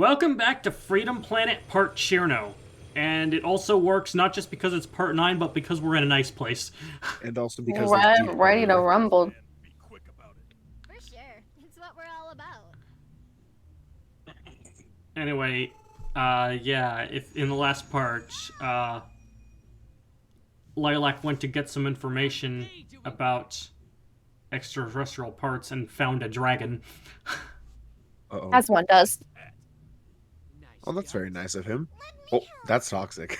Welcome back to Freedom Planet Part Cherno. And it also works not just because it's Part 9, but because we're in a nice place. And also because I'm ready to rumble. For sure. It's what we're all about. Anyway, yeah, if in the last part, Lilac went to get some information about extraterrestrial parts and found a dragon. Uh-oh. As one does. Oh, that's very nice of him. Oh, that's toxic.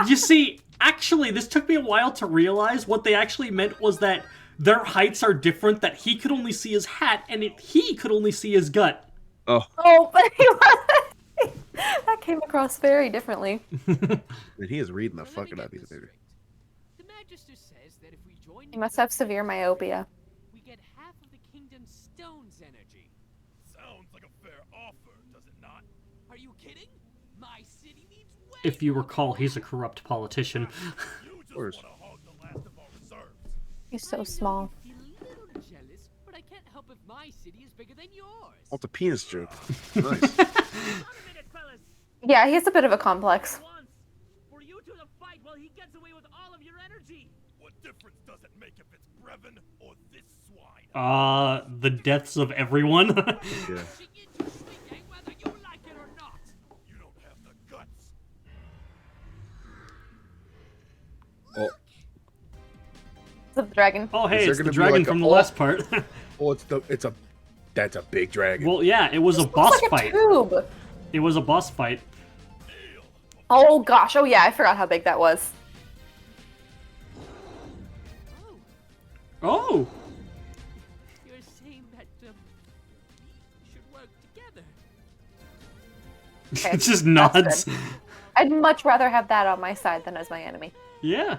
You see, actually, this took me a while to realize what they actually meant was that their heights are different, that he could only see his hat, and he could only see his gut. Oh. Oh, but he was... that came across very differently. And he is reading the fuck out of these baby. The Magister says that if we join He must have severe myopia. we get half of the kingdom's stone's energy. Sounds like a fair offer, does it not? Are you kidding? My city needs way If you more recall, he's a corrupt politician. You just course. want to hog the last of our reserves. He's so small. I feel a little jealous, but I can't help if my city is bigger than yours. Oh, it's a penis joke. Nice. Hold on a minute, fellas. Yeah, he has a bit of a complex. Once, for you two to fight while he gets away with all of your energy. What difference does it make if it's Brevin or this swine? The deaths of everyone. Yeah. Pushing into swinging whether you like it or not. You don't have the guts. Oh, The dragon. Oh, hey, Is there it's the gonna be dragon like a- from the oh. last part. oh, that's a big dragon. Well, yeah, it was a Looks boss like a fight. tube. It was a boss fight. Oh gosh. Oh yeah, I forgot how big that was. Oh, Oh! you're saying that we should work together. Okay, It just that's nods. good. I'd much rather have that on my side than as my enemy. Yeah, Oh,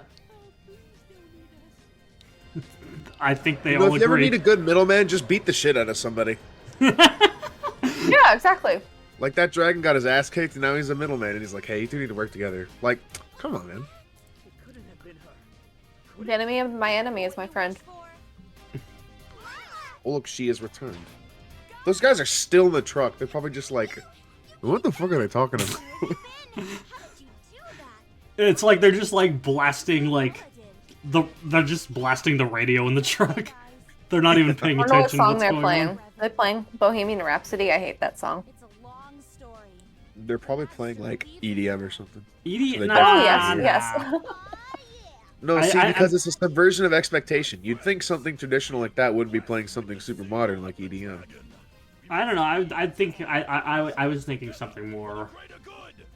please don't need us. I think they You know, all if you ever agree. need a good middleman, just beat the shit out of somebody. Yeah, exactly. Like that dragon got his ass kicked, and now he's a middleman, and he's like, "Hey, you two need to work together." Like, come on, man. It couldn't have been her. The enemy of my enemy is my friend. Oh, look, she has returned. Those guys are still in the truck. They're probably just like, "What the fuck are they talking about?" How did you do that? It's like they're just like blasting like I did. they're just blasting the radio in the truck. They're not even paying I don't know what attention to song what's they're going playing. on. They're playing Bohemian Rhapsody. I hate that song. It's a long story. They're probably playing like EDM or something. Edie, They nah, Oh definitely yes, nah. yes. Oh, No, I- see, I- because it's a subversion of expectation. You'd think something traditional like that wouldn't be playing something super modern like EDM. I don't know. I think I was thinking something more.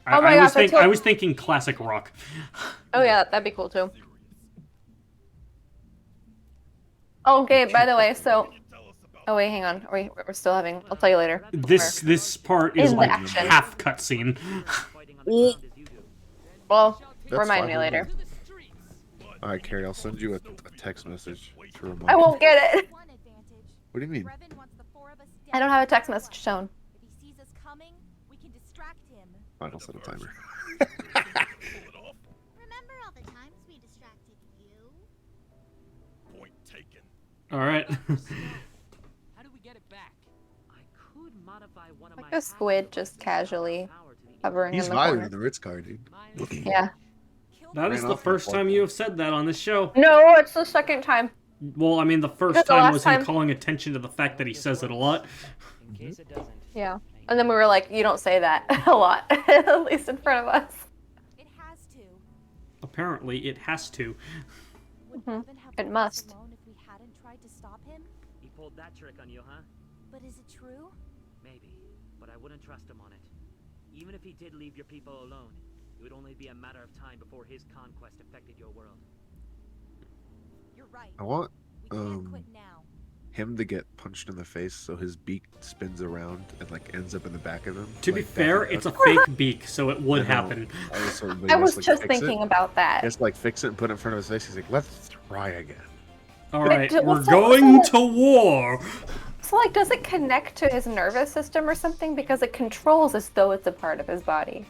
Oh my gosh, I was thinking classic rock. Oh yeah, that'd be cool too. Okay, by the way, so... Oh wait, hang on. We're still having... I'll tell you later. This part is In the like action. half cutscene. Well, That's remind fine. me later. To the streets. Alright, Carrie, I'll send you a text message to remind I you. won't get it. one advantage. What do you mean? Brevin wants the four of us I don't dead. have a text message shown. If he sees us coming, we can distract him. Fine, I'll set a timer. Remember all the times we distracted you? Point taken. All right. How do we get it back? I could modify one of Like my a squid just casually hovering He's in the violent corner. in the Ritz card, dude. Yeah. That is Ran the off first and time you have said that on this show. No, it's the second time. Well, I mean, the first Because the time last was him time- calling attention to the fact that he says it a lot. In case it doesn't. Yeah. And then we were like, you don't say that a lot, at least in front of us. It has to. Apparently, it has to. Would Mhm. Brevin have It left must. us alone if we hadn't tried to stop him? He pulled that trick on you, huh? But is it true? Maybe, but I wouldn't trust him on it. Even if he did leave your people alone, it would only be a matter of time before his conquest affected your world. You're right. I want We can't quit um now. him to get punched in the face so his beak spins around and like ends up in the back of him. To be like fair, Daffy it's a Duck. fake beak, so it would I know. happen. I was, so, but he I has was to, like, just fix thinking it. about He that. has to like fix it and put it in front of his face. He's like, "Let's try again." All right, But we're what's going also- to war. So, like, does it connect to his nervous system or something? Because it controls as though it's a part of his body.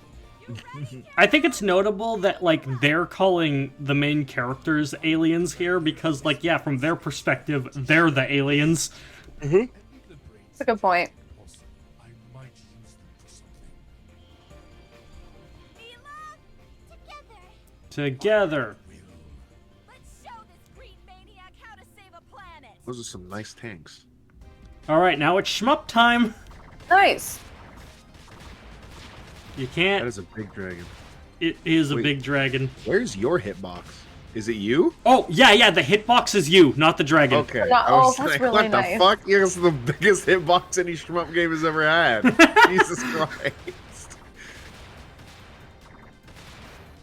I think it's notable that, like, they're calling the main characters aliens here because, like, yeah, from their perspective, they're the aliens. That's a good point. I might use the Together. Let's show this green maniac how to save a planet. Those are some nice tanks. All right, now it's shmup time. Nice. You That can't. is a big dragon. It is a Wait. big dragon. Where's your hitbox? Is it you? Oh, yeah, the hitbox is you, not the dragon. Okay. No, I was that's like, really what nice. the fuck? You're the biggest hitbox any shmup game has ever had. Jesus Christ.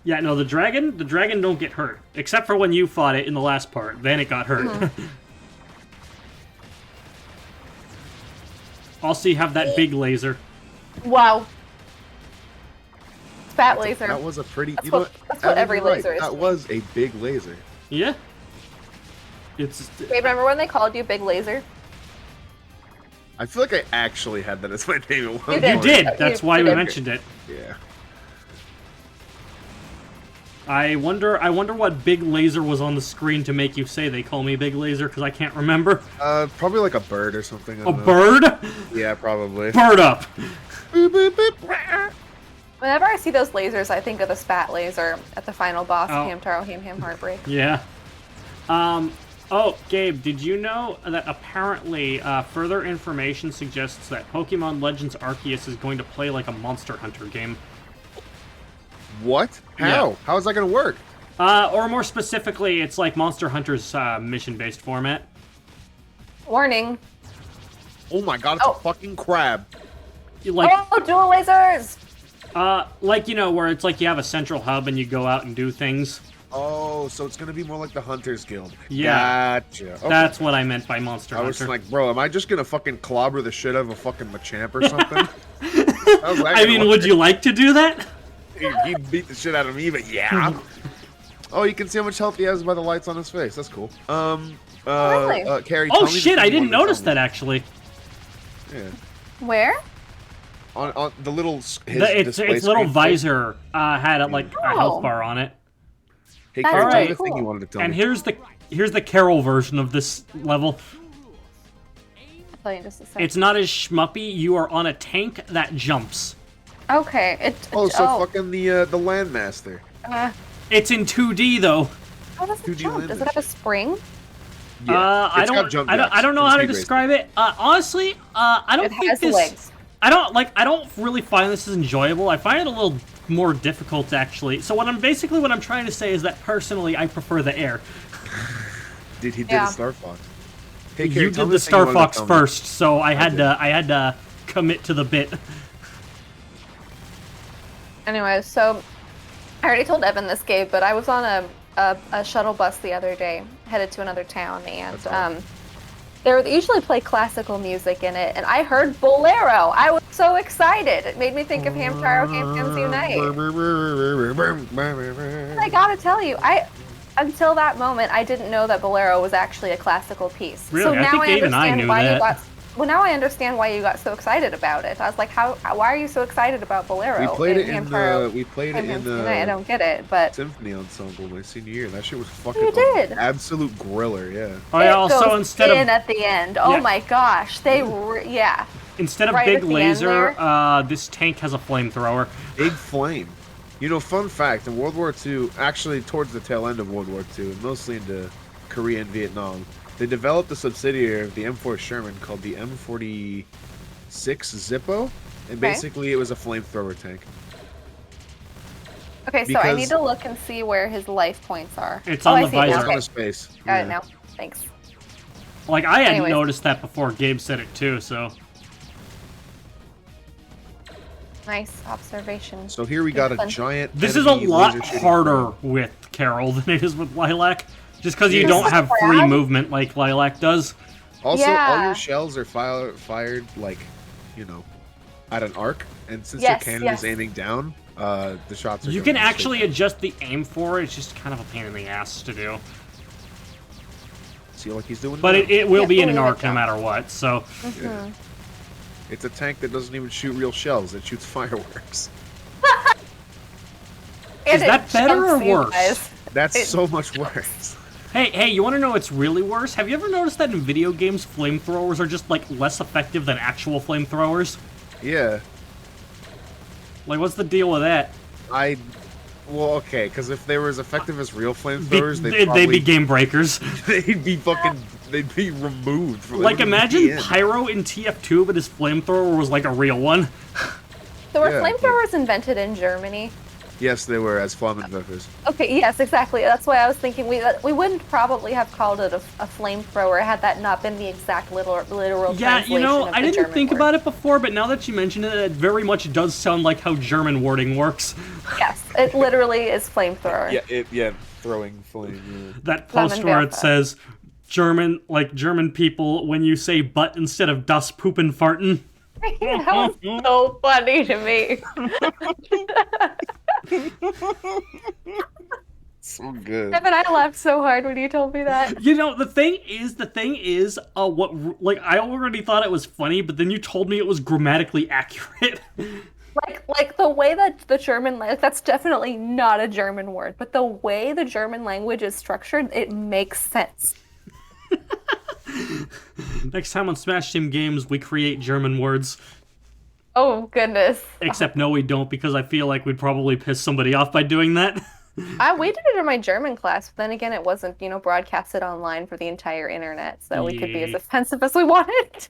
Yeah, no, the dragon don't get hurt. Except for when you fought it in the last part. Then it got hurt. Also, you have that big laser. Wow. Fat laser. That was a pretty. That's you know what- what? that's what Adam, every you're right. laser is That to me. was a big laser. Yeah. It's... Hey, remember when they called you Big Laser? I feel like I actually had that as my name at one You You point. did. You That's why we did. mentioned it. Yeah. I wonder what big laser was on the screen to make you say they call me Big Laser, because I can't remember. Probably like a bird or something. I A don't know. bird? Yeah, probably. Bird up. Boop, boop, boop. Whenever I see those lasers, I think of the spat laser at the final boss, Oh. Hamtaro Ham Heartbreak. Yeah. Oh, Gabe, did you know that apparently further information suggests that Pokemon Legends Arceus is going to play like a Monster Hunter game? What? How? Yeah. How is that gonna work? Or more specifically, it's like Monster Hunter's mission-based format. Warning. Oh my god, it's Oh. a fucking crab. Like, Oh, dual lasers! like, you know, where it's like you have a central hub and you go out and do things. Oh, so it's gonna be more like the Hunters Guild. Yeah. Gotcha. Okay. That's what I meant by Monster I was Hunter. like, bro, am I just gonna fucking clobber the shit out of a fucking Machamp or something? How's that I gonna mean, work? would you like to do that? He beat the shit out of me, but yeah. Oh, you can see how much health he has by the lights on his face. That's cool. Really? Carrie. Oh tell me the shit, thing I you didn't wanted to notice tell that me. actually. Yeah. Where? On the little his Its display its little screen. visor had like a health Oh. bar on it. Hey, That's Carrie, tell me really the thing cool. you wanted to tell And me. here's the Carol version of this level. I'll tell you in just a second. It's not as shmuppy. You are on a tank that jumps. Okay. Oh, so fucking the Landmaster. It's in 2D though. How does it 2D jump? Does landing. it have a spring? Yeah, I it's got jump don't jacks I don't know from how to Speed Racer. describe it. Honestly, I don't It think has this. legs. I don't really find this as enjoyable. I find it a little more difficult actually. So what I'm trying to say is that personally I prefer the air. He did Yeah. a Star Fox. Hey, Carrie, You tell did me the thing you Star wanted to Fox tell me. first, so I had did. to commit to the bit. Anyway, so I already told Evan this, Gabe, but I was on a shuttle bus the other day, headed to another town, and That's they usually play classical music in it, and I heard Bolero. I was so excited. It made me think of Hamtaro Ham's Unite. I gotta tell you, until that moment, I didn't know that Bolero was actually a classical piece. Really? So I now think Dave and I understand knew why that. you got. Well, now I understand why you got so excited about it. I was like, why are you so excited about Bolero? We played it in Hamtaro the Unite? I don't get it, but symphony ensemble my senior year. That shit was fucking You did? absolute griller. Yeah. Oh yeah. it Also goes instead in of at the end. Oh Yeah. my gosh, yeah. instead of right big at the end laser, there. this tank has a flamethrower. Big flame. You know, fun fact, in World War II, actually towards the tail end of World War II, and mostly into Korea and Vietnam, they developed a subsidiary of the M4 Sherman called the M46 Zippo, and basically it was a flamethrower tank. Okay, so I Because- need to look and see where his life points are. It's oh, on I the see it now. It's visor. on his face. Got it now. Thanks. Like I hadn't Anyways. noticed that before Gabe said it too. So Nice observation. So here we got a Fun. giant. this is a enemy lot laser shooting harder crab. with Carol than it is with Lilac, just because you Yeah. don't This is have a free crab? movement like Lilac does. Also, all Yeah. your shells are fired like, you know, at an arc, and since Yes, your cannon yes. is aiming down, the shots are. You going can straight actually down. adjust the aim for it. It's just kind of a pain in the ass to do. See, like he's doing. But now. it will Yeah, be in an totally arc like no that. matter what. So Yeah. It's a tank that doesn't even shoot real shells; it shoots fireworks. And Is it that better or jumps you worse? guys. That's It- so much worse. hey, you want to know what's really worse? Have you ever noticed that in video games, flamethrowers are just like less effective than actual flamethrowers? Yeah, Like, what's the deal with that? I Well, okay, because if they were as effective as real flamethrowers, They'd be game breakers. they'd be removed. From, Like, they wouldn't imagine be in. Pyro in TF2, but his flamethrower was like a real one. So were Yeah, flamethrowers invented in Germany? Yes, they were as Flammenwerfers. Okay, yes, exactly. That's why I was thinking we wouldn't probably have called it a flamethrower had that not been the exact literal Yeah, translation you know, of I the didn't German think word. about it before, but now that you mention it, it very much does sound like how German wording works. Yes, it literally is flamethrower. Throwing flame. That post where it Flammenwerfer. says German people, when you say butt instead of das poopin' fartin. That was so funny to me. So good. Evan, I laughed so hard when you told me that. You know, the thing is, I already thought it was funny, but then you told me it was grammatically accurate. Like the way that the German, like, that's definitely not a German word, but the way the German language is structured, it makes sense. Next time on Smash Team Games, we create German words. Oh, goodness. Except no, we don't, because I feel like we'd probably piss somebody off by doing that. We did it in my German class, but then again, it wasn't, broadcasted online for the entire internet, so we could be as Yeah. offensive as we wanted.